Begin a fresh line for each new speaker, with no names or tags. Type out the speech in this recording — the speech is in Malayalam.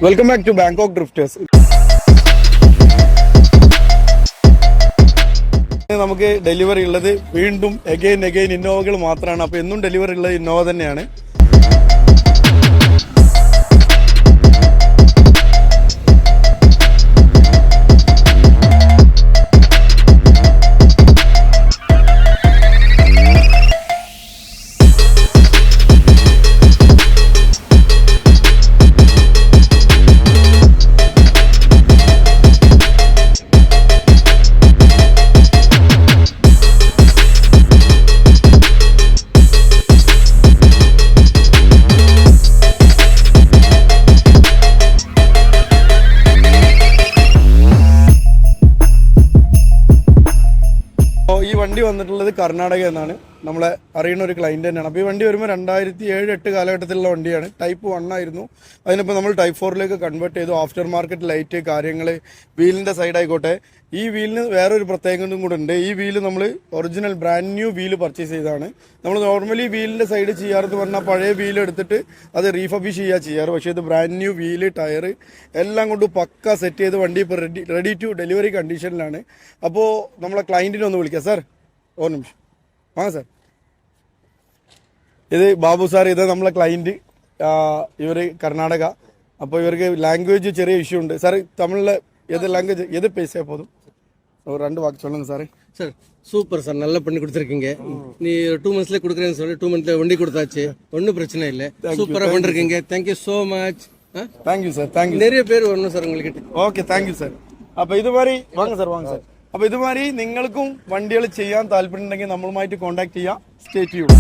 Welcome back to Bangkok drifters. നമുക്ക് ഡെലിവറി ഉള്ളത് വീണ്ടും എഗെയിൻ ഇന്നോവകൾ മാത്രമാണ്. അപ്പോൾ എന്നും ഡെലിവറി ഉള്ളത് ഇന്നോവ തന്നെയാണ്. ഈ വണ്ടി വന്നിട്ടുള്ളത് കർണാടക എന്നാണ്. നമ്മളെ അറിയുന്ന ഒരു ക്ലൈൻറ്റ് തന്നെയാണ്. അപ്പോൾ ഈ വണ്ടി വരുമ്പോൾ 2007-8 കാലഘട്ടത്തിലുള്ള വണ്ടിയാണ്. ടൈപ്പ് 1 ആയിരുന്നു. അതിനിപ്പോൾ നമ്മൾ ടൈപ്പ് 4ലേക്ക് കൺവേർട്ട് ചെയ്തു. ആഫ്റ്റർ മാർക്കറ്റ് ലൈറ്റ് കാര്യങ്ങൾ, വീലിൻ്റെ സൈഡ് ആയിക്കോട്ടെ. ഈ വീലിന് വേറൊരു പ്രത്യേകതയും കൂടെ ഉണ്ട്. ഈ വീല് നമ്മൾ original brand new wheel purchase ചെയ്തതാണ്. നമ്മൾ നോർമലി വീലിൻ്റെ സൈഡ് ചെയ്യാറെന്ന് പറഞ്ഞാൽ പഴയ വീല് എടുത്തിട്ട് അത് റീഫബിഷ് ചെയ്യാറ്. പക്ഷേ ഇത് ബ്രാൻഡ് ന്യൂ വീല്, ടയർ എല്ലാം കൊണ്ട് പക്ക സെറ്റ് ചെയ്ത് വണ്ടി ഇപ്പോൾ റെഡി ടു ഡെലിവറി കണ്ടീഷനിലാണ്. അപ്പോൾ നമ്മളെ ക്ലൈൻറ്റിനെ ഒന്ന് വിളിക്കാം. സാർ ഒരു നിമിഷം വാങ്ങ സാർ. ഇത് ബാബു സാർ, ഇത് നമ്മളെ ക്ലൈൻറ്റ്. ഇവർ കർണാടക. അപ്പോൾ ഇവർക്ക് ലാംഗ്വേജ് ചെറിയ ഇഷ്യൂ ഉണ്ട്. സാർ തമിഴിൽ எது லாங்குவேஜ் எது பேச போதும் ஒரு 2 வாக்கு சொல்லுங்க சார்.
சார் சூப்பர் சார், நல்லா பண்ணி கொடுத்துருக்கீங்க. நீ 2 மந்த்ஸ்ல கொடுக்குறேன்னு சொல்லி 2 மந்த்ல வண்டி கொடுத்தாச்சு, ஒன்றும் பிரச்சனை இல்லை. சூப்பராக பண்ணிருக்கீங்க. Thank you so much.
Thank you sir, thank you.
நிறைய பேர் வரணும் சார் உங்களுக்கு.
Okay, thank you sir. അപ്പോൾ ഇതുമാതിരി വാങ്ങ സാർ. അപ്പോൾ ഇതുമാതിരി നിങ്ങൾക്കും വണ്ടികൾ ചെയ്യാൻ താല്പര്യം ഉണ്ടെങ്കിൽ നമ്മളുമായിട്ട് കോൺടാക്ട് ചെയ്യാം. Stay tuned.